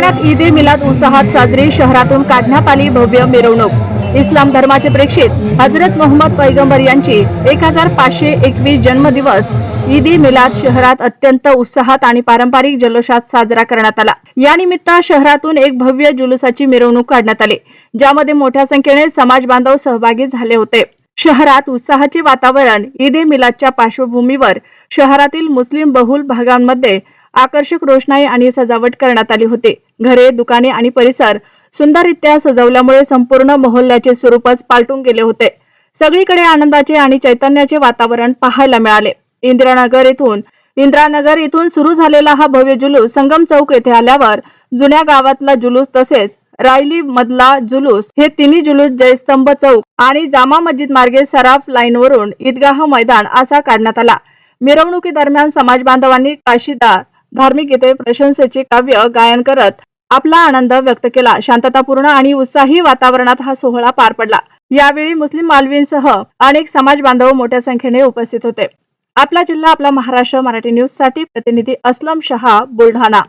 बुलढाण्यात ईद ए मिलाद उत्साहात साजरी, शहरातून काढण्यात आली भव्य मिरवणूक। इस्लाम धर्माचे प्रेषित हजरत मोहम्मद पैगंबर यांची 1521 जन्मदिवस ईद ए मिलाद शहरात अत्यंत उत्साहात आणि पारंपरिक जल्लोषात साजरा करण्यात आला। या निमित्त शहरातून एक भव्य जुलूसाची मिरवणूक काढण्यात आली, ज्यामध्ये मोठ्या संख्येने समाज बांधव सहभागी झाले होते। शहरात उत्साहाचे वातावरण। ईद ए मिलादच्या पार्श्वभूमीवर शहरातील मुस्लिम बहुल भागांमध्ये आकर्षक रोषणाई आणि सजावट करण्यात आली होती। घरे, दुकाने आणि परिसर सुंदररित्या सजवल्यामुळे संपूर्ण मोहल्ल्याचे स्वरूपच पालटून गेले होते। सगळीकडे आनंदाचे आणि चैतन्याचे वातावरण पाहायला मिळाले। इंदिरानगर येथून सुरू झालेला हा भव्य जुलूस संगम चौक येथे आल्यावर जुन्या गावातला जुलूस तसेच रायली मधला जुलूस हे तिन्ही जुलूस जयस्तंभ चौक आणि जामा मस्जिद मार्गे सराफ लाईनवरून ईदगाह मैदान असा काढण्यात आला। मिरवणुकीदरम्यान समाज बांधवांनी काशिदा धार्मिक गीते, प्रशंसेचे काव्य गायन करत आपला आनंद व्यक्त केला। शांततापूर्ण आणि उत्साही वातावरणात हा सोहळा पार पडला। यावेळी मुस्लिम मालवींसह अनेक समाज बांधव मोठ्या संख्येने उपस्थित होते। आपला जिल्हा आपला महाराष्ट्र मराठी न्यूज साठी प्रतिनिधी असलम शहा, बुलढाणा।